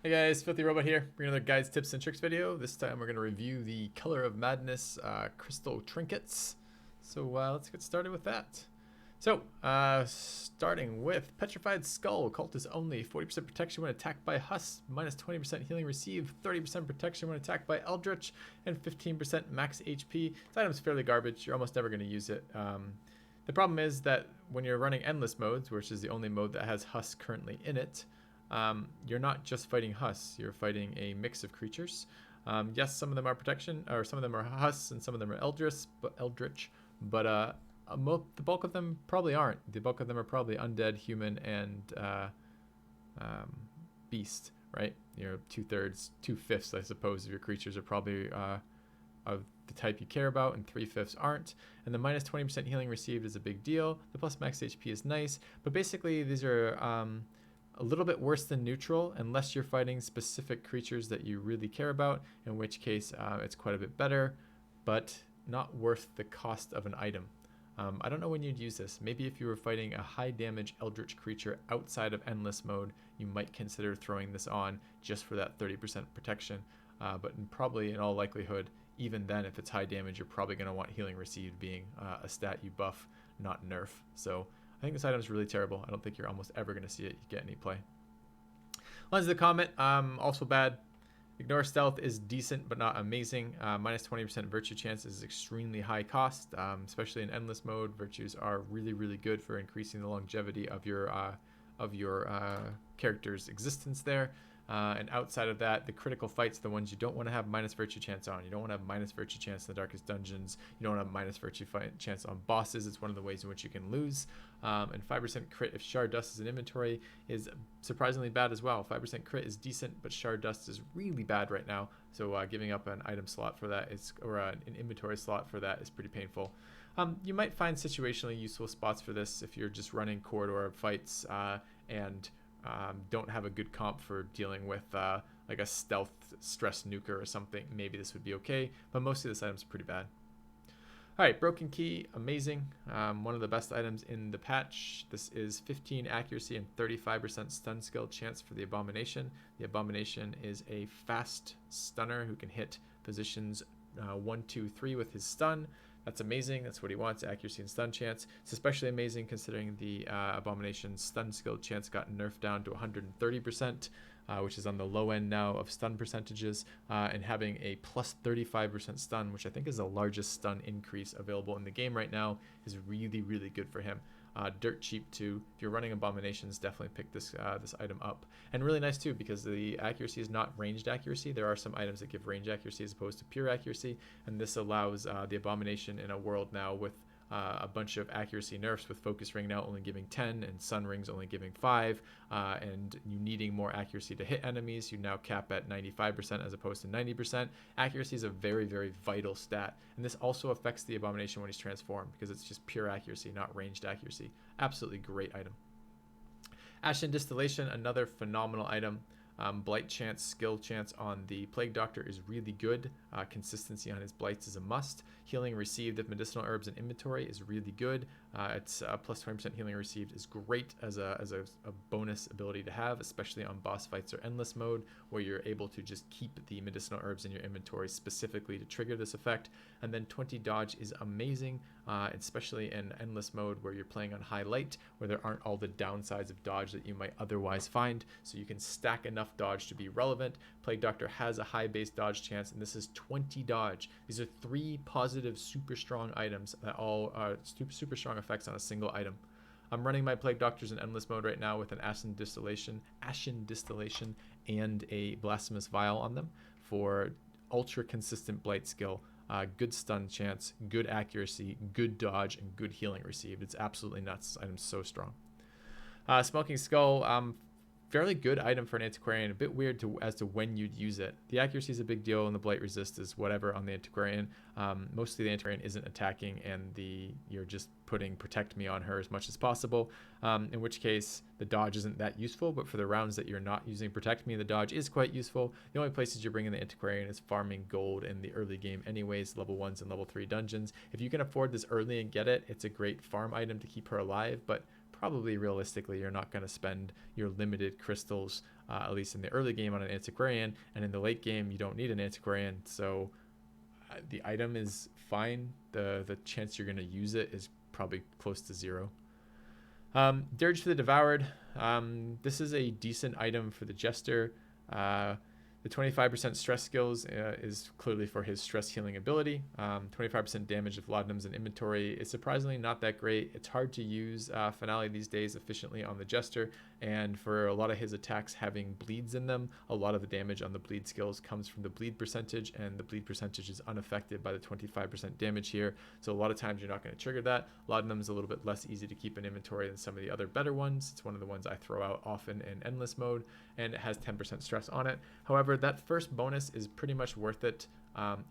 Hey guys, FilthyRobot here, bringing another guides, tips, and tricks video. This time we're going to review the Color of Madness crystal trinkets. So let's get started with that. So, starting with Petrified Skull, Cultist only, 40% protection when attacked by Husk, minus 20% healing received, 30% protection when attacked by Eldritch, and 15% max HP. This item's fairly garbage, you're almost never going to use it. The problem is that when you're running endless modes, which is the only mode that has Husk currently in it, you're not just fighting husks, you're fighting a mix of creatures. Yes, some of them are protection, or some of them are husks, and some of them are eldritch, but the bulk of them probably aren't. The bulk of them are probably undead, human, and beast, right? You know, 2/3, 2/5, I suppose, of your creatures are probably of the type you care about, and 3/5 aren't. And the minus 20% healing received is a big deal. The plus max HP is nice, but basically these are a little bit worse than neutral unless you're fighting specific creatures that you really care about, in which case it's quite a bit better, but not worth the cost of an item. I don't know when you'd use this. Maybe if you were fighting a high damage eldritch creature outside of endless mode, you might consider throwing this on just for that 30% protection. But probably in all likelihood, even then, if it's high damage, you're probably going to want healing received being a stat you buff, not nerf. So I think this item is really terrible. I don't think you're almost ever going to see it get any play. Lens of the Comet, also bad. Ignore Stealth is decent, but not amazing. Minus 20% Virtue chance is extremely high cost, especially in Endless mode. Virtues are really, really good for increasing the longevity of your character's existence there. And outside of that, the critical fights, the ones you don't want to have minus virtue chance on. You don't want to have minus virtue chance in the darkest dungeons. You don't want to have minus virtue chance on bosses. It's one of the ways in which you can lose. And 5% crit if shard dust is in inventory is surprisingly bad as well. 5% crit is decent, but shard dust is really bad right now. So giving up an item slot for that is, or an inventory slot for that is pretty painful. You might find situationally useful spots for this if you're just running corridor fights and don't have a good comp for dealing with like a stealth stress nuker or something. Maybe this would be okay, but mostly this item's pretty bad. All right, Broken Key, amazing. One of the best items in the patch. This is 15 accuracy and 35% stun skill chance for the Abomination. The Abomination is a fast stunner who can hit positions 1, 2, 3 with his stun. That's amazing. That's what he wants, accuracy and stun chance. It's especially amazing considering the Abomination's stun skill chance got nerfed down to 130%, which is on the low end now of stun percentages, and having a plus 35% stun, which I think is the largest stun increase available in the game right now, is really, really good for him. Dirt cheap too. If you're running Abominations, definitely pick this item up. And really nice too, because the accuracy is not ranged accuracy. There are some items that give range accuracy as opposed to pure accuracy, and this allows the Abomination in a world now with a bunch of accuracy nerfs, with Focus Ring now only giving 10 and Sun Rings only giving 5, and you needing more accuracy to hit enemies. You now cap at 95% as opposed to 90%. Accuracy is a very, very vital stat, and this also affects the Abomination when he's transformed because it's just pure accuracy, not ranged accuracy. Absolutely great item. Ashen Distillation, another phenomenal item. Blight chance, skill chance on the Plague Doctor is really good. Consistency on his blights is a must. Healing received of medicinal herbs in inventory is really good. It's plus 20% healing received is great as a bonus ability to have, especially on boss fights or endless mode, where you're able to just keep the medicinal herbs in your inventory specifically to trigger this effect. And then 20 dodge is amazing, especially in endless mode where you're playing on high light, where there aren't all the downsides of dodge that you might otherwise find. So you can stack enough dodge to be relevant. Plague Doctor has a high base dodge chance, and this is 20 dodge. These are 3 positive super strong items that all are super strong effects on a single item. I'm running my Plague Doctors in endless mode right now with an Ashen Distillation, and a Blasphemous Vial on them for ultra consistent blight skill, good stun chance, good accuracy, good dodge, and good healing received. It's absolutely nuts. This item's so strong. Smoking Skull, fairly good item for an Antiquarian. A bit weird as to when you'd use it. The accuracy is a big deal, and the blight resist is whatever on the Antiquarian. Mostly the Antiquarian isn't attacking, and you're just putting Protect Me on her as much as possible, in which case the dodge isn't that useful, but for the rounds that you're not using Protect Me, the dodge is quite useful. The only places you're bringing the Antiquarian is farming gold in the early game anyways, level 1s and level 3 dungeons. If you can afford this early and get it, it's a great farm item to keep her alive, but probably realistically you're not going to spend your limited crystals, at least in the early game, on an antiquarian, and in the late game you don't need an antiquarian. So the item is fine. The chance you're going to use it is probably close to 0. Dirge for the Devoured. This is a decent item for the Jester. The 25% stress skills is clearly for his stress healing ability. 25% damage of laudanums in inventory is surprisingly not that great. It's hard to use Finale these days efficiently on the Jester, and for a lot of his attacks having bleeds in them, a lot of the damage on the bleed skills comes from the bleed percentage, and the bleed percentage is unaffected by the 25% damage here. So a lot of times you're not going to trigger that. Laudanum is a little bit less easy to keep in inventory than some of the other better ones. It's one of the ones I throw out often in endless mode, and it has 10% stress on it. However, that first bonus is pretty much worth it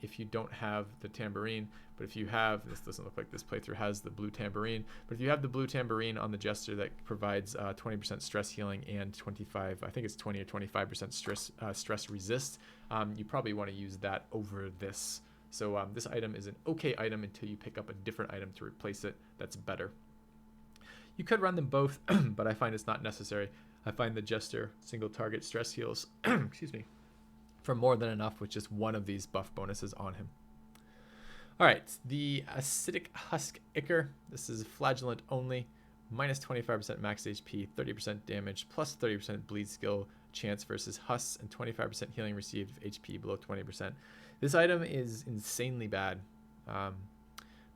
if you don't have the tambourine. But if you have, this doesn't look like this playthrough has the blue tambourine, but if you have the blue tambourine on the Jester that provides 20% stress healing and 25, I think it's 20 or 25% stress resist, you probably want to use that over this. So this item is an okay item until you pick up a different item to replace it that's better. You could run them both, but I find it's not necessary. I find the Jester single target stress heals, excuse me, for more than enough with just one of these buff bonuses on him. All right, the Acidic Husk Ichor. This is flagellant only, minus 25% max HP, 30% damage, plus 30% bleed skill chance versus husks, and 25% healing received if HP below 20%. This item is insanely bad.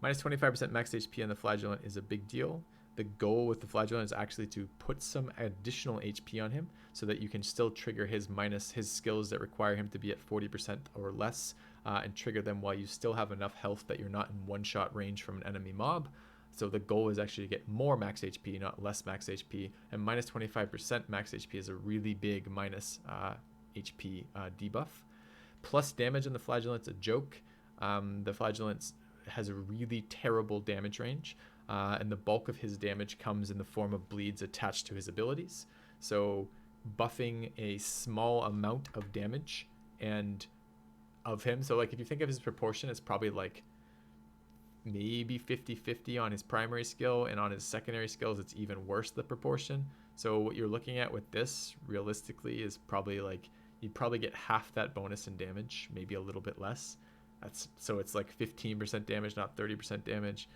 Minus 25% max HP on the flagellant is a big deal. The goal with the flagellant is actually to put some additional HP on him so that you can still trigger his skills that require him to be at 40% or less, and trigger them while you still have enough health that you're not in one-shot range from an enemy mob. So the goal is actually to get more max HP, not less max HP, and minus 25% max HP is a really big minus HP debuff. Plus damage on the flagellant's a joke. The flagellant has a really terrible damage range. And the bulk of his damage comes in the form of bleeds attached to his abilities. So buffing a small amount of damage and of him, so like if you think of his proportion, it's probably like maybe 50-50 on his primary skill, and on his secondary skills it's even worse, the proportion. So what you're looking at with this realistically is probably like you'd probably get half that bonus in damage, maybe a little bit less. So it's like 15% damage, not 30% damage.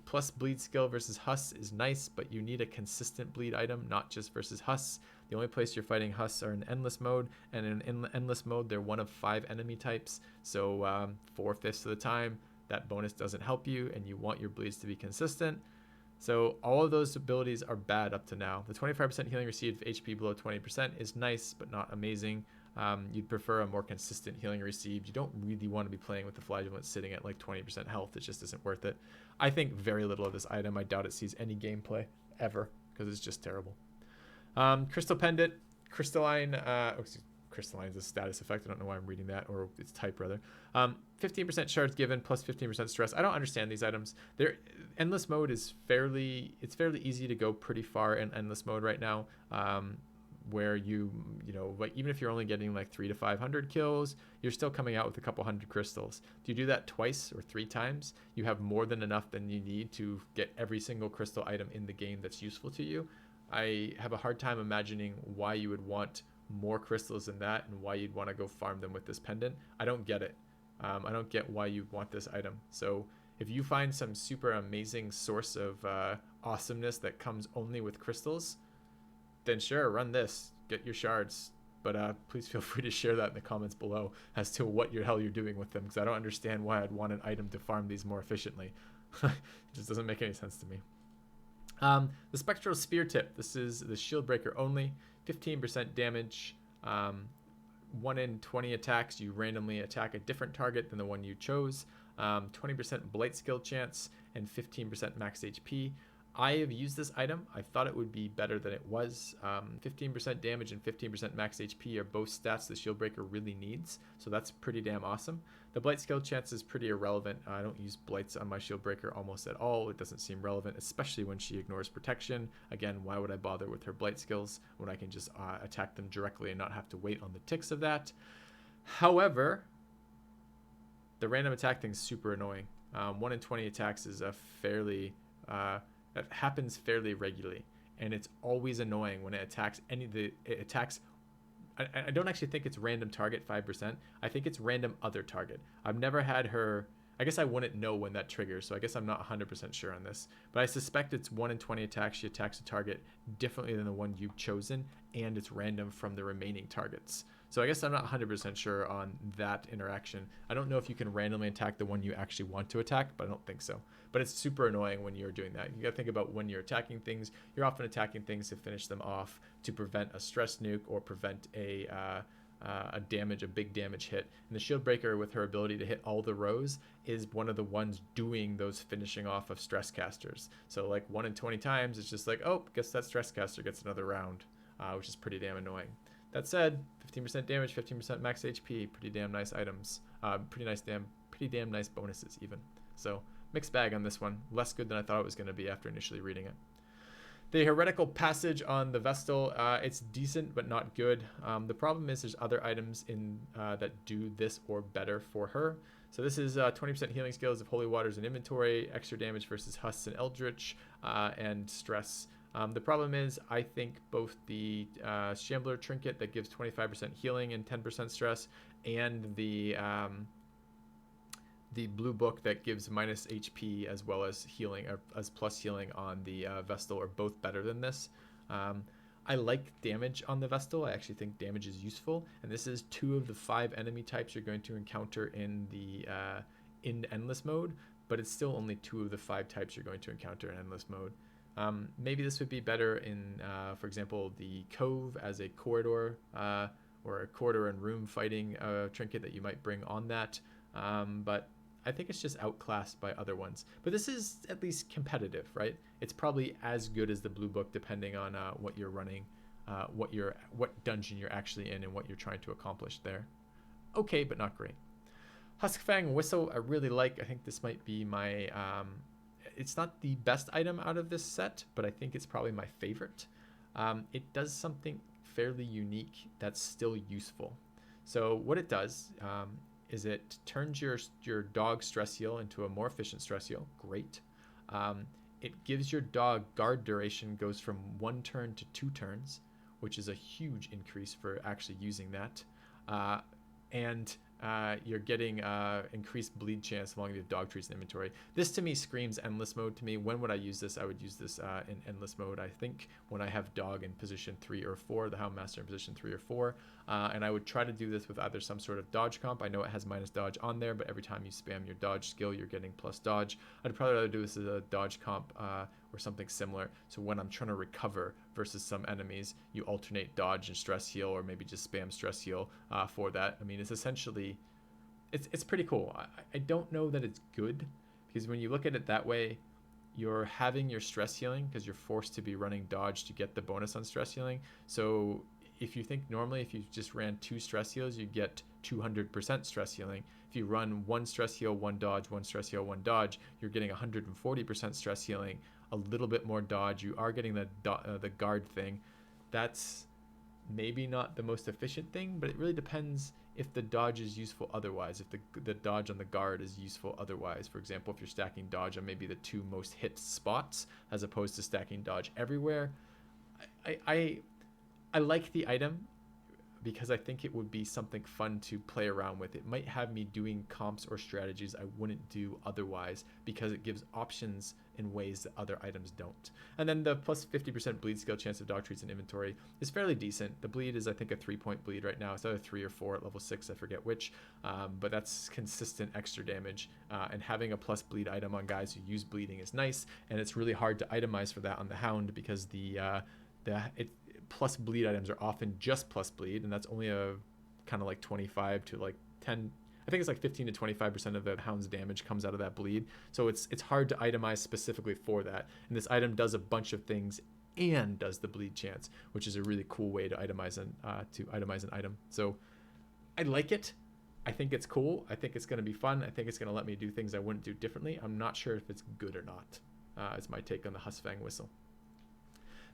Plus bleed skill versus husks is nice, but you need a consistent bleed item, not just versus husks. The only place you're fighting husks are in endless mode, and in endless mode they're one of 5 enemy types. So 4/5 of the time that bonus doesn't help you, and you want your bleeds to be consistent. So all of those abilities are bad up to now. The 25% healing received if HP below 20% is nice, but not amazing. You'd prefer a more consistent healing received. You don't really want to be playing with the flagellant sitting at like 20% health. It just isn't worth it. I think very little of this item. I doubt it sees any gameplay ever because it's just terrible. Crystal Pendant, Crystalline. Crystalline is a status effect. I don't know why I'm reading that, or it's type rather. 15% shards given plus 15% stress. I don't understand these items. Endless mode is fairly easy to go pretty far in endless mode right now. Where you know, like even if you're only getting like 300 to 500 kills, you're still coming out with a couple hundred crystals. Do you do that twice or 3 times, you have more than enough than you need to get every single crystal item in the game that's useful to you. I have a hard time imagining why you would want more crystals than that and why you'd want to go farm them with this pendant. I don't get it. I don't get why you want this item. So if you find some super amazing source of awesomeness that comes only with crystals, then sure, run this, get your shards, but please feel free to share that in the comments below as to what the hell you're doing with them, because I don't understand why I'd want an item to farm these more efficiently. It just doesn't make any sense to me. The Spectral Spear Tip, this is the shield breaker only, 15% damage, 1 in 20 attacks you randomly attack a different target than the one you chose, 20% blight skill chance, and 15% max HP. I have used this item. I thought it would be better than it was. 15% damage and 15% max HP are both stats the shield breaker really needs, so that's pretty damn awesome. The blight skill chance is pretty irrelevant. I don't use blights on my shield breaker almost at all. It doesn't seem relevant, especially when she ignores protection. Again, why would I bother with her blight skills when I can just attack them directly and not have to wait on the ticks of that? However, the random attack thing is super annoying. 1 in 20 attacks is a fairly That happens fairly regularly, and it's always annoying when it attacks it attacks. I don't actually think it's random target 5%. I think it's random other target. I've never had her. I guess I wouldn't know when that triggers, so I guess I'm not 100% sure on this. But I suspect it's 1 in 20 attacks. She attacks a target differently than the one you've chosen, and it's random from the remaining targets. So I guess I'm not 100% sure on that interaction. I don't know if you can randomly attack the one you actually want to attack, but I don't think so. But it's super annoying when you're doing that. You gotta think about when you're attacking things. You're often attacking things to finish them off, to prevent a stress nuke or prevent a big damage hit. And the shield breaker, with her ability to hit all the rows, is one of the ones doing those finishing off of stress casters. So like 1 in 20 times, it's just like, oh, guess that stress caster gets another round, which is pretty damn annoying. That said, 15% damage, 15% max HP, pretty damn nice items. Pretty damn nice bonuses even. So mixed bag on this one. Less good than I thought it was going to be after initially reading it. The heretical passage on the vestal, it's decent but not good. The problem is there's other items in that do this or better for her. So this is 20% healing skills of holy waters and inventory, extra damage versus husks and eldritch, and stress. The problem is I think both the Shambler Trinket that gives 25% healing and 10% stress, and the blue book that gives minus HP as well as healing, or as plus healing on the Vestal, are both better than this. I like damage on the Vestal. I actually think damage is useful, and this is 2 of the 5 enemy types you're going to encounter in the endless mode, but it's still only 2 of the 5 types you're going to encounter in endless mode. Maybe this would be better in, for example, the Cove as a corridor, or a corridor and room fighting trinket that you might bring on that, but I think it's just outclassed by other ones. But this is at least competitive, right? It's probably as good as the blue book, depending on what you're running, what dungeon you're actually in, and what you're trying to accomplish there. Okay, but not great. Huskfang Whistle, I really like. I think this might be my... it's not the best item out of this set, but I think it's probably my favorite. It does something fairly unique that's still useful. So what it does is it turns your dog stress heal into a more efficient stress heal. Great. It gives your dog guard duration goes from 1 turn to 2 turns, which is a huge increase for actually using that. And you're getting increased bleed chance along with dog trees and inventory. This to me screams endless mode to me. When would I use this? I would use this in endless mode, I think, when I have dog in position 3 or 4, the Hound Master in position 3 or 4. And I would try to do this with either some sort of dodge comp. I know it has minus dodge on there, but every time you spam your dodge skill, you're getting plus dodge. I'd probably rather do this as a dodge comp or something similar. So when I'm trying to recover versus some enemies, you alternate dodge and stress heal, or maybe just spam stress heal for that. I mean, it's essentially, it's pretty cool. I don't know that it's good, because when you look at it that way, you're having your stress healing because you're forced to be running dodge to get the bonus on stress healing. So if you think normally if you just ran 2 stress heals, you get 200% stress healing. If you run 1 stress heal, 1 dodge, 1 stress heal, 1 dodge, you're getting 140% stress healing, a little bit more dodge. You are getting the guard thing. That's maybe not the most efficient thing, but it really depends if the dodge is useful otherwise, if the dodge on the guard is useful otherwise. For example, if you're stacking dodge on maybe the 2 most hit spots as opposed to stacking dodge everywhere. I like the item because I think it would be something fun to play around with. It might have me doing comps or strategies I wouldn't do otherwise, because it gives options in ways that other items don't. And then the plus 50% bleed skill chance of dog treats and inventory is fairly decent. The bleed is, I think, a 3-point bleed right now. It's either 3 or 4 at level 6, I forget which, but that's consistent extra damage. And having a plus bleed item on guys who use bleeding is nice, and it's really hard to itemize for that on the Hound, because plus bleed items are often just plus bleed, and that's only a kind of like 25 to like 10, I think it's like 15 to 25% of the Hound's damage comes out of that bleed. So it's hard to itemize specifically for that. And this item does a bunch of things and does the bleed chance, which is a really cool way to itemize an item. So I like it. I think it's cool. I think it's going to be fun. I think it's going to let me do things I wouldn't do differently. I'm not sure if it's good or not. It's my take on the Huskfang Whistle.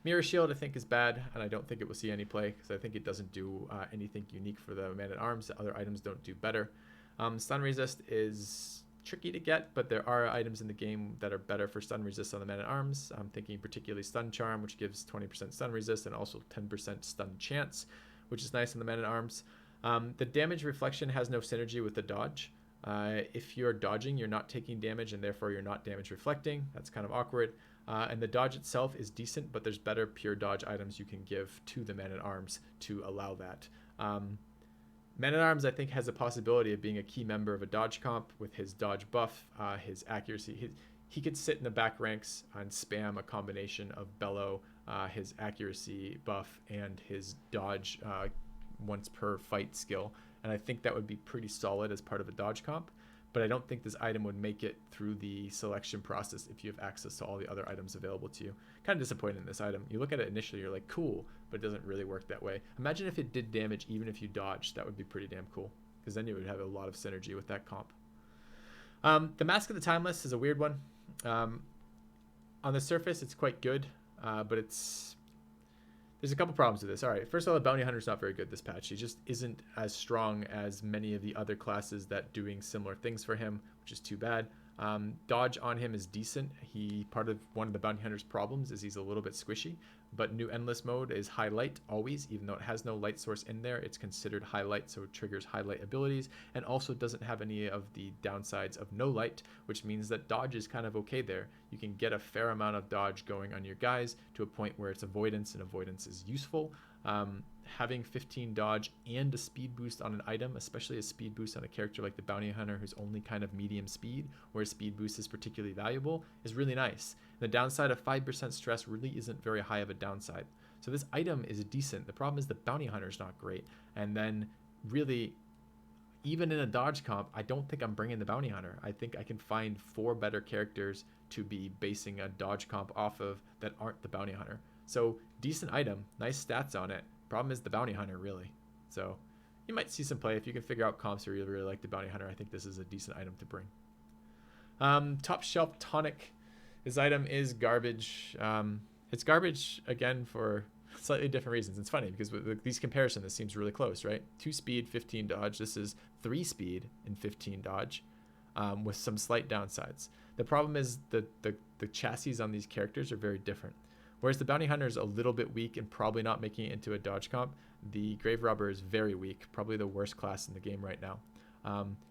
Mirror Shield, I think, is bad, and I don't think it will see any play, because I think it doesn't do anything unique for the Man-at-Arms that other items don't do better. Stun Resist is tricky to get, but there are items in the game that are better for stun resist on the Man-at-Arms. I'm thinking particularly Stun Charm, which gives 20% stun resist and also 10% stun chance, which is nice on the Man-at-Arms. The damage reflection has no synergy with the dodge. If you're dodging, you're not taking damage, and therefore you're not damage reflecting. That's kind of awkward. And the dodge itself is decent, but there's better pure dodge items you can give to the Man-at-Arms to allow that. Man-at-Arms, I think, has a possibility of being a key member of a dodge comp with his dodge buff, his accuracy. He could sit in the back ranks and spam a combination of Bellow, his accuracy buff, and his dodge once per fight skill. And I think that would be pretty solid as part of a dodge comp. But I don't think this item would make it through the selection process if you have access to all the other items available to you. Kind of disappointed in this item. You look at it initially, you're like, cool, but it doesn't really work that way. Imagine if it did damage even if you dodged. That would be pretty damn cool, because then you would have a lot of synergy with that comp. The Mask of the Timeless is a weird one. On the surface, it's quite good, but there's a couple problems with this. All right, first of all, the Bounty Hunter's not very good this patch. He just isn't as strong as many of the other classes that doing similar things for him, which is too bad. Dodge on him is decent. Part of one of the Bounty Hunter's problems is he's a little bit squishy, but new Endless mode is high light always, even though it has no light source in there. It's considered high light, so it triggers high light abilities, and also doesn't have any of the downsides of no light, which means that dodge is kind of okay there. You can get a fair amount of dodge going on your guys to a point where it's avoidance, and avoidance is useful. Having 15 dodge and a speed boost on an item, especially a speed boost on a character like the Bounty Hunter who's only kind of medium speed, where speed boost is particularly valuable, is really nice. The downside of 5% stress really isn't very high of a downside. So this item is decent. The problem is the Bounty Hunter is not great. And then really, even in a dodge comp, I don't think I'm bringing the Bounty Hunter. I think I can find 4 better characters to be basing a dodge comp off of that aren't the Bounty Hunter. So decent item, nice stats on it. Problem is the Bounty Hunter, really. So you might see some play if you can figure out comps where you really like the Bounty Hunter. I think this is a decent item to bring. Top Shelf Tonic. This item is garbage. It's garbage again for slightly different reasons. It's funny because with these comparisons, this seems really close, right? 2 speed, 15 dodge. This is 3 speed and 15 dodge, with some slight downsides. The problem is the chassis on these characters are very different. Whereas the Bounty Hunter is a little bit weak and probably not making it into a dodge comp, the Grave Robber is very weak, probably the worst class in the game right now.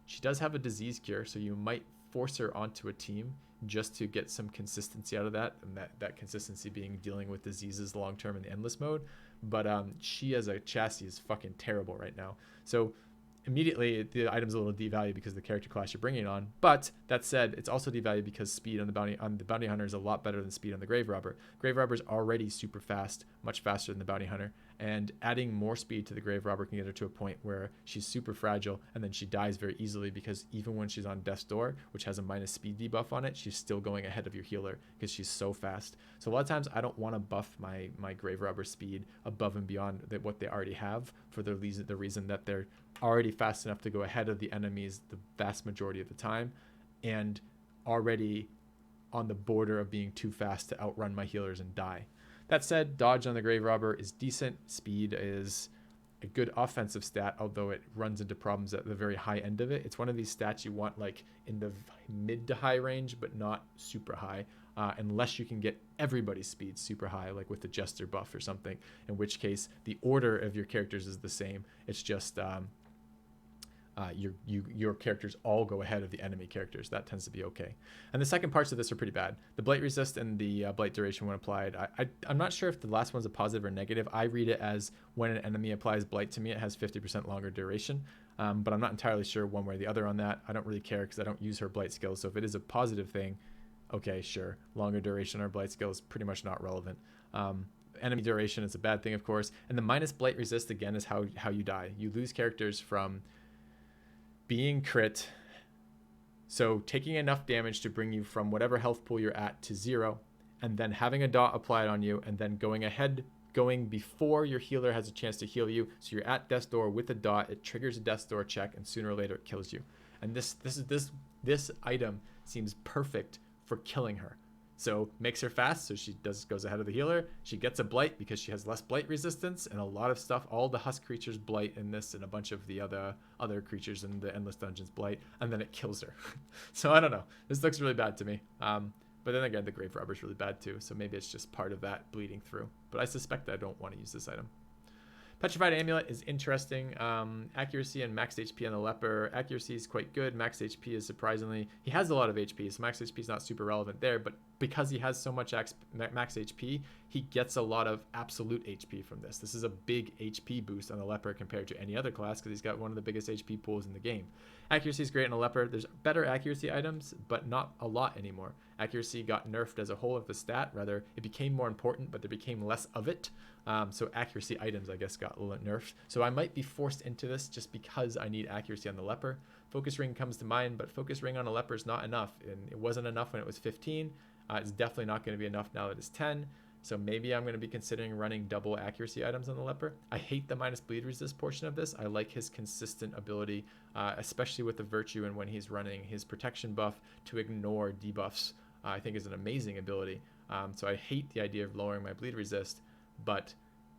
She does have a disease cure, so you might force her onto a team just to get some consistency out of that, and that consistency being dealing with diseases long term in the Endless mode. But she as a chassis is fucking terrible right now. So immediately the item's a little devalued because of the character class you're bringing on. But that said, it's also devalued because speed on the Bounty Hunter is a lot better than speed on the Grave Robber. Grave Robber is already super fast, much faster than the Bounty Hunter, and adding more speed to the Grave Robber can get her to a point where she's super fragile and then she dies very easily, because even when she's on Death's Door, which has a minus speed debuff on it, she's still going ahead of your healer because she's so fast. So a lot of times I don't want to buff my Grave Robber speed above and beyond what they already have, for the reason that they're already fast enough to go ahead of the enemies the vast majority of the time, and already on the border of being too fast to outrun my healers and die. That said, dodge on the Grave Robber is decent. Speed is a good offensive stat, although it runs into problems at the very high end of it. It's one of these stats you want like in the mid to high range, but not super high, unless you can get everybody's speed super high, like with the Jester buff or something, in which case the order of your characters is the same. It's just your characters all go ahead of the enemy characters. That tends to be okay. And the second parts of this are pretty bad. The blight resist and the blight duration when applied. I'm not sure if the last one's a positive or negative. I read it as when an enemy applies blight to me, it has 50% longer duration. But I'm not entirely sure one way or the other on that. I don't really care because I don't use her blight skill. So if it is a positive thing, okay, sure. Longer duration or blight skill is pretty much not relevant. Enemy duration is a bad thing, of course. And the minus blight resist, again, is how you die. You lose characters from being crit, so taking enough damage to bring you from whatever health pool you're at to 0, and then having a dot applied on you, and then going before your healer has a chance to heal you, so you're at Death's Door with a dot. It triggers a Death's Door check, and sooner or later it kills you. And this item seems perfect for killing her. So makes her fast, so she goes ahead of the healer. She gets a blight because she has less blight resistance, and a lot of stuff. All the husk creatures blight in this, and a bunch of the other creatures in the endless dungeons blight, and then it kills her. So I don't know. This looks really bad to me. But then again, the grave robber is really bad too, so maybe it's just part of that bleeding through. But I suspect that I don't want to use this item. Petrified Amulet is interesting. Accuracy and max HP on the leper. Accuracy is quite good. Max HP is surprisingly... He has a lot of HP, so max HP is not super relevant there. But because he has so much max HP, he gets a lot of absolute HP from this. This is a big HP boost on the leper compared to any other class because he's got one of the biggest HP pools in the game. Accuracy is great on a leper. There's better accuracy items, but not a lot anymore. Accuracy got nerfed as a whole of the stat. Rather, it became more important, but there became less of it. So accuracy items, I guess, got nerfed. So I might be forced into this just because I need accuracy on the leper. Focus ring comes to mind, but focus ring on a leper is not enough. And it wasn't enough when it was 15. It's definitely not going to be enough now that it's 10. So maybe I'm going to be considering running double accuracy items on the leper. I hate the minus bleed resist portion of this. I like his consistent ability, especially with the virtue and when he's running his protection buff to ignore debuffs. I think is an amazing ability. So I hate the idea of lowering my bleed resist, but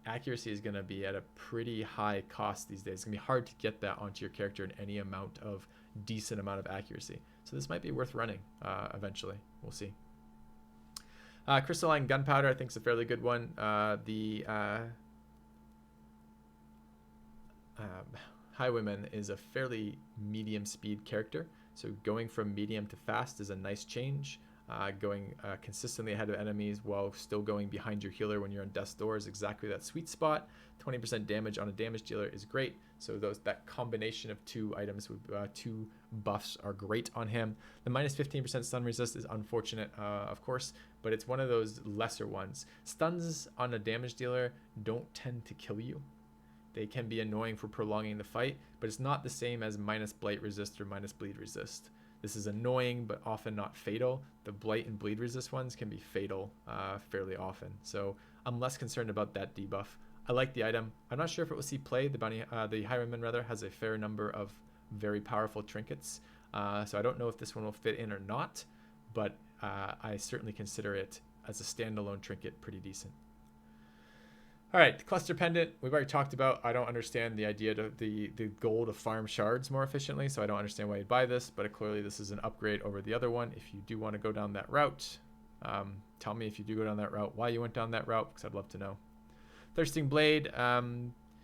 accuracy is going to be at a pretty high cost these days. It's going to be hard to get that onto your character in any amount of decent amount of accuracy. So this might be worth running eventually. We'll see. Crystalline Gunpowder, I think, is a fairly good one. Highwayman is a fairly medium speed character. So going from medium to fast is a nice change. Going consistently ahead of enemies while still going behind your healer when you're on death's door is exactly that sweet spot. 20% damage on a damage dealer is great. So that combination of two items with two buffs are great on him. The minus 15% stun resist is unfortunate, of course, but it's one of those lesser ones. Stuns on a damage dealer don't tend to kill you. They can be annoying for prolonging the fight, but it's not the same as minus blight resist or minus bleed resist. This is annoying, but often not fatal. The blight and bleed resist ones can be fatal fairly often. So I'm less concerned about that debuff. I like the item. I'm not sure if it will see play. The Highwayman rather has a fair number of very powerful trinkets. So I don't know if this one will fit in or not, but I certainly consider it as a standalone trinket pretty decent. All right, cluster pendant, we've already talked about. I don't understand the idea of the goal to farm shards more efficiently, so I don't understand why you'd buy this, but clearly this is an upgrade over the other one. If you do want to go down that route, tell me if you do go down that route, why you went down that route, because I'd love to know. Thirsting Blade,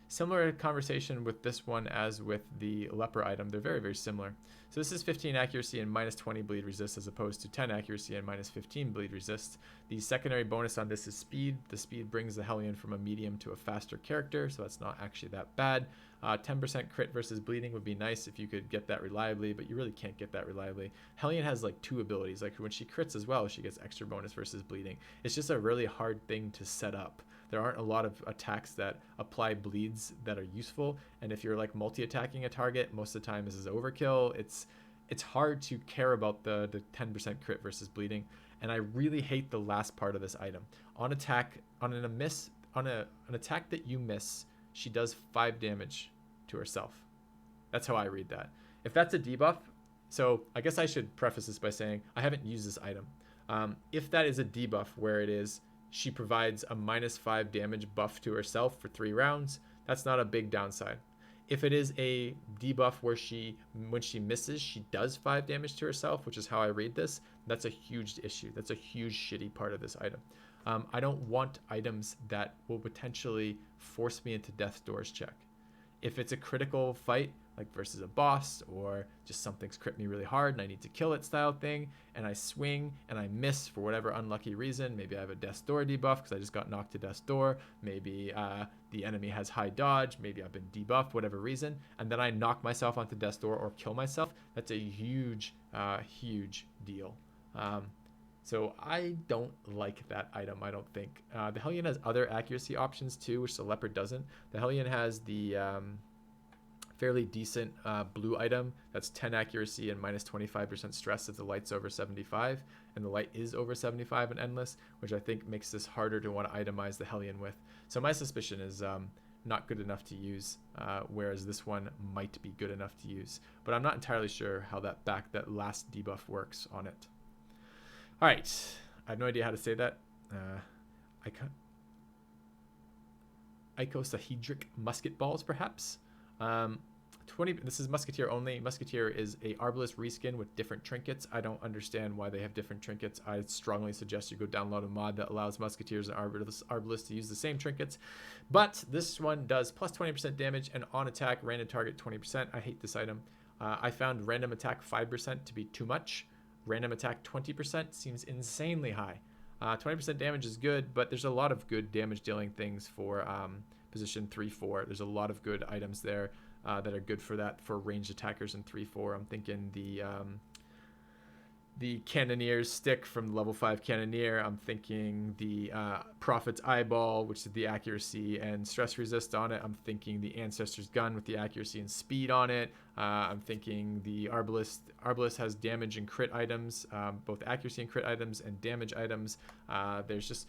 similar conversation with this one as with the leper item. They're very, very similar. So this is 15 accuracy and minus 20 bleed resist as opposed to 10 accuracy and minus 15 bleed resist. The secondary bonus on this is speed. The speed brings the Hellion from a medium to a faster character, so that's not actually that bad. 10% crit versus bleeding would be nice if you could get that reliably, but you really can't get that reliably. Hellion has like two abilities. Like when she crits as well, she gets extra bonus versus bleeding. It's just a really hard thing to set up. There aren't a lot of attacks that apply bleeds that are useful, and if you're like multi-attacking a target, most of the time this is overkill. It's hard to care about the 10% crit versus bleeding, and I really hate the last part of this item. On attack, on an attack that you miss, she does 5 damage to herself. That's how I read that. If that's a debuff, so I guess I should preface this by saying I haven't used this item. If that is a debuff where it is she provides a minus 5 damage buff to herself for 3 rounds, that's not a big downside. If it is a debuff where when she misses, she does 5 damage to herself, which is how I read this, that's a huge issue. That's a huge shitty part of this item. I don't want items that will potentially force me into death's doors check. If it's a critical fight, like versus a boss, or just something's crit me really hard and I need to kill it style thing, and I swing and I miss for whatever unlucky reason, maybe I have a death's door debuff because I just got knocked to death's door, maybe the enemy has high dodge, maybe I've been debuffed, whatever reason, and then I knock myself onto death's door or kill myself, that's a huge, huge deal. So I don't like that item, I don't think. The Hellion has other accuracy options too, which the Leopard doesn't. The Hellion has the fairly decent blue item that's 10 accuracy and minus 25% stress if the light's over 75, and the light is over 75 in Endless, which I think makes this harder to want to itemize the Hellion with. So my suspicion is not good enough to use, whereas this one might be good enough to use. But I'm not entirely sure how that last debuff works on it. All right, I have no idea how to say that. Icosahedric musket balls, perhaps. 20. This is Musketeer only. Musketeer is a Arbalist reskin with different trinkets. I don't understand why they have different trinkets. I strongly suggest you go download a mod that allows Musketeers and Arbalists to use the same trinkets. But this one does plus 20% damage and on attack, random target 20%. I hate this item. I found random attack 5% to be too much. Random attack 20% seems insanely high. 20% damage is good, but there's a lot of good damage dealing things for position 3-4. There's a lot of good items there that are good for that, for ranged attackers in 3-4. I'm thinking the Cannoneer's stick from level 5 Cannoneer. I'm thinking the Prophet's Eyeball, which is the accuracy and stress resist on it. I'm thinking the Ancestor's Gun with the accuracy and speed on it. I'm thinking the Arbalist. Arbalist has damage and crit items, both accuracy and crit items and damage items. There's just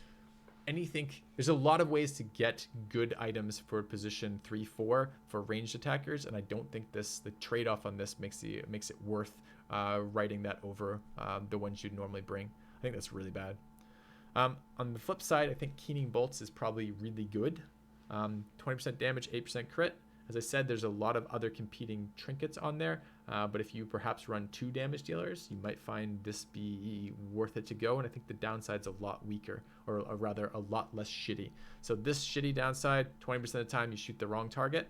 there's a lot of ways to get good items for position 3-4 for ranged attackers, and I don't think the trade-off on this makes it worth writing that over the ones you'd normally bring. I think that's really bad. On the flip side, I think Keening Bolts is probably really good. 20% damage, 8% crit. As I said, there's a lot of other competing trinkets on there, but if you perhaps run 2 damage dealers, you might find this be worth it to go, and I think the downside's a lot weaker, or rather a lot less shitty. So this shitty downside, 20% of the time you shoot the wrong target.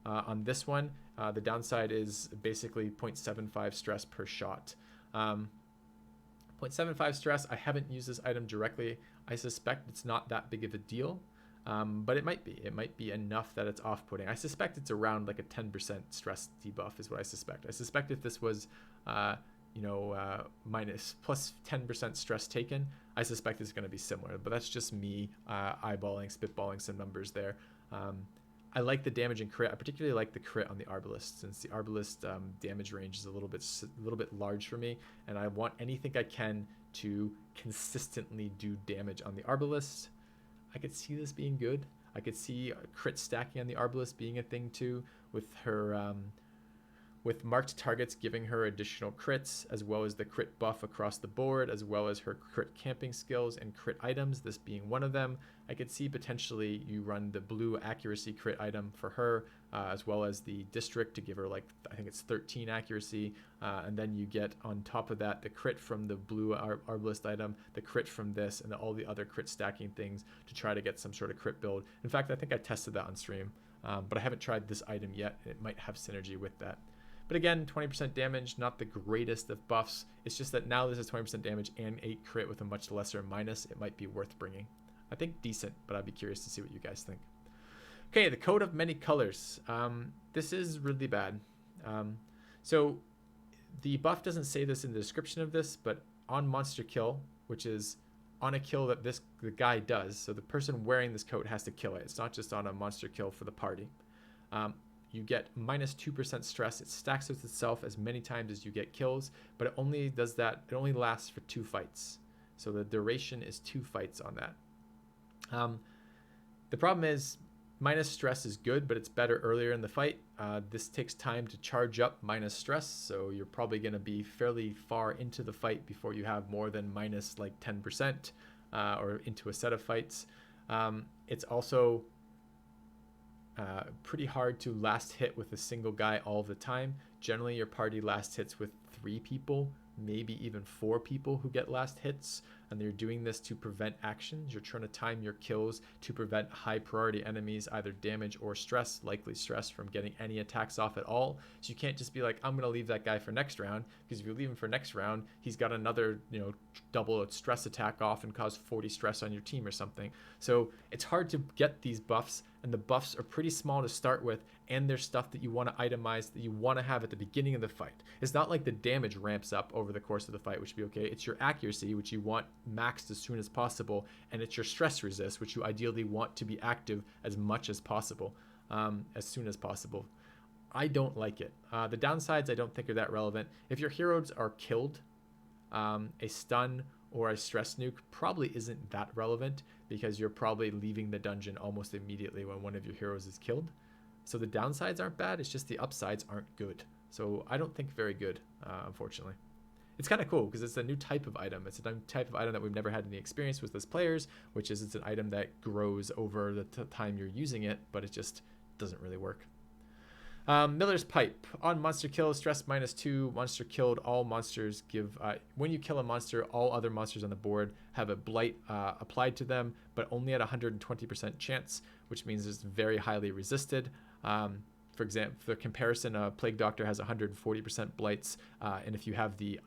On this one, the downside is basically 0.75 stress per shot. 0.75 stress, I haven't used this item directly. I suspect it's not that big of a deal. But it might be. It might be enough that it's off-putting. I suspect it's around like a 10% stress debuff is what I suspect. I suspect if this was, minus plus 10% stress taken, I suspect it's going to be similar. But that's just me spitballing some numbers there. I like the damage and crit. I particularly like the crit on the Arbalist, since the Arbalist damage range is a little bit large for me, and I want anything I can to consistently do damage on the Arbalist. I could see this being good. I could see crit stacking on the Arbalist being a thing too, with her with marked targets giving her additional crits, as well as the crit buff across the board, as well as her crit camping skills and crit items, this being one of them. I could see potentially you run the blue accuracy crit item for her, as well as the district to give her, like, I think it's 13 accuracy, and then you get on top of that the crit from the blue Arbalist item, the crit from this, and all the other crit stacking things to try to get some sort of crit build. In fact, I think I tested that on stream, but I haven't tried this item yet. It might have synergy with that. But again, 20% damage, not the greatest of buffs. It's just that now this is 20% damage and 8 crit with a much lesser minus. It might be worth bringing. I think decent, but I'd be curious to see what you guys think. Okay, the Coat of Many Colors. This is really bad. So the buff doesn't say this in the description of this, but on monster kill, which is on a kill that the guy does, so the person wearing this coat has to kill it. It's not just on a monster kill for the party. You get minus 2% stress. It stacks with itself as many times as you get kills, but it only does that. It only lasts for 2 fights. So the duration is 2 fights on that. The problem is minus stress is good, but it's better earlier in the fight. This takes time to charge up minus stress, so you're probably going to be fairly far into the fight before you have more than minus like 10% or into a set of fights. It's also pretty hard to last hit with a single guy all the time. Generally, your party last hits with 3 people, maybe even 4 people who get last hits, and they're doing this to prevent actions. You're trying to time your kills to prevent high priority enemies, either damage or stress, likely stress, from getting any attacks off at all. So you can't just be like, I'm going to leave that guy for next round, because if you leave him for next round, he's got another, double stress attack off and cause 40 stress on your team or something. So it's hard to get these buffs, and the buffs are pretty small to start with, and there's stuff that you want to itemize, that you want to have at the beginning of the fight. It's not like the damage ramps up over the course of the fight, which would be okay. It's your accuracy, which you want maxed as soon as possible, and it's your stress resist, which you ideally want to be active as much as possible, as soon as possible. I don't like it. The downsides I don't think are that relevant. If your heroes are killed, a stun or a stress nuke probably isn't that relevant, because you're probably leaving the dungeon almost immediately when one of your heroes is killed. So the downsides aren't bad, it's just the upsides aren't good. So I don't think very good, unfortunately. it's kind of cool because it's a new type of item. It's a new type of item that we've never had any experience with as players, which is it's an item that grows over the time you're using it, but it just doesn't really work. Miller's Pipe. On monster kill, stress -2. Monster killed. All monsters give... when you kill a monster, all other monsters on the board have a blight applied to them, but only at 120% chance, which means it's very highly resisted. For example, for comparison, a Plague Doctor has 140% blights, and if you have the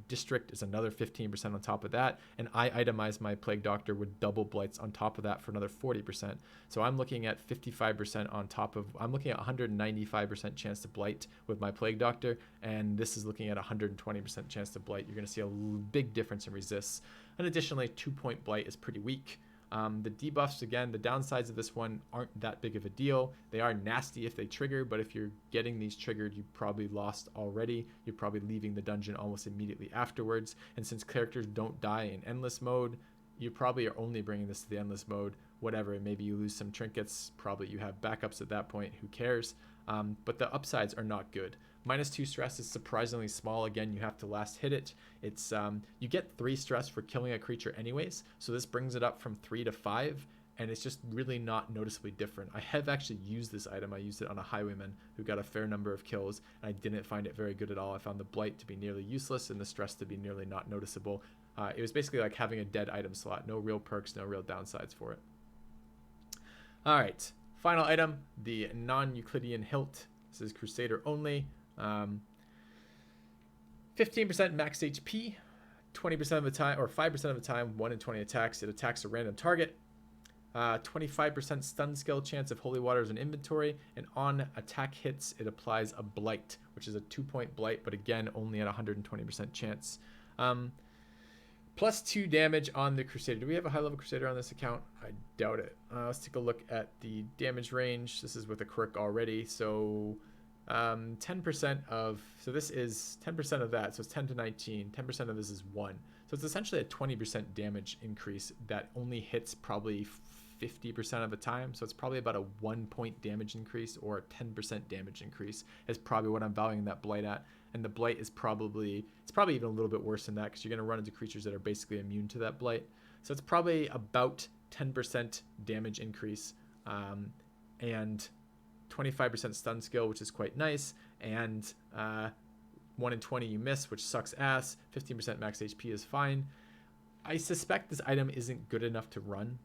District, is another 15% on top of that. And I itemize my Plague Doctor with double blights on top of that for another 40%. So I'm looking at 55% on top of. I'm looking at 195% chance to blight with my Plague Doctor, and this is looking at 120% chance to blight. You're going to see a big difference in resists. And additionally, 2-point blight is pretty weak. The debuffs, again, the downsides of this one aren't that big of a deal. They are nasty if they trigger, but if you're getting these triggered, you probably lost already. You're probably leaving the dungeon almost immediately afterwards. And since characters don't die in endless mode, you probably are only bringing this to the endless mode. Whatever, maybe you lose some trinkets. Probably you have backups at that point. Who cares? But the upsides are not good. -2 stress is surprisingly small. Again, you have to last hit it. It's you get 3 stress for killing a creature anyways, so this brings it up from 3 to 5, and it's just really not noticeably different. I have actually used this item. I used it on a highwayman who got a fair number of kills, and I didn't find it very good at all. I found the blight to be nearly useless and the stress to be nearly not noticeable. It was basically like having a dead item slot. No real perks, no real downsides for it. All right, final item, the non-Euclidean hilt. This is Crusader only. 15% max HP, 20% of the time, or 5% of the time, 1 in 20 attacks, it attacks a random target. 25% stun skill chance if holy water is in inventory, and on attack hits, it applies a blight, which is a 2-point blight, but again, only at 120% chance. +2 damage on the Crusader. Do we have a high-level Crusader on this account? I doubt it. Let's take a look at the damage range. This is with a quirk already, so 10% of, so this is 10% of that, so it's 10 to 19. 10% of this is 1, so it's essentially a 20% damage increase that only hits probably 50% of the time. So it's probably about a 1-point damage increase, or a 10% damage increase is probably what I'm valuing that blight at. And the blight is probably, it's probably even a little bit worse than that, because you're going to run into creatures that are basically immune to that blight. So it's probably about 10% damage increase, and 25% stun skill, which is quite nice, and 1 in 20 you miss, which sucks ass. 15% max HP is fine. I suspect this item isn't good enough to run.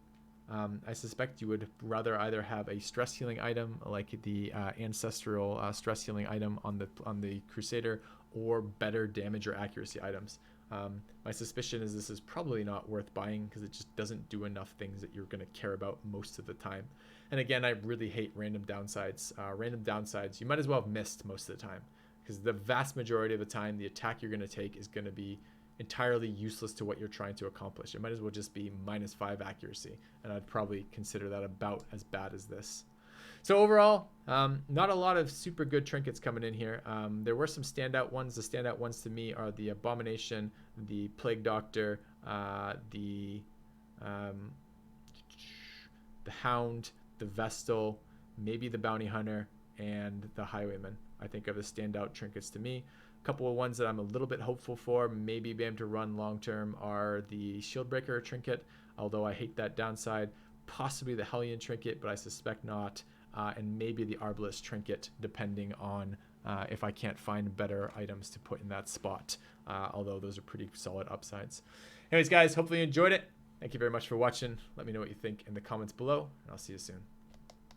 I suspect you would rather either have a stress healing item like the ancestral stress healing item on the Crusader, or better damage or accuracy items. My suspicion is this is probably not worth buying, because it just doesn't do enough things that you're going to care about most of the time. And again, I really hate random downsides. Random downsides, you might as well have missed most of the time, because the vast majority of the time, the attack you're going to take is going to be entirely useless to what you're trying to accomplish. It might as well just be -5 accuracy, and I'd probably consider that about as bad as this. So overall, not a lot of super good trinkets coming in here. There were some standout ones. The standout ones to me are the Abomination, the Plague Doctor, the Hound, the Vestal, maybe the Bounty Hunter, and the Highwayman, I think, are the standout trinkets to me. A couple of ones that I'm a little bit hopeful for, maybe be able to run long term, are the Shieldbreaker trinket, although I hate that downside. Possibly the Hellion trinket, but I suspect not. And maybe the Arbalest trinket, depending on if I can't find better items to put in that spot, although those are pretty solid upsides. Anyways, guys, hopefully you enjoyed it. Thank you very much for watching. Let me know what you think in the comments below, and I'll see you soon.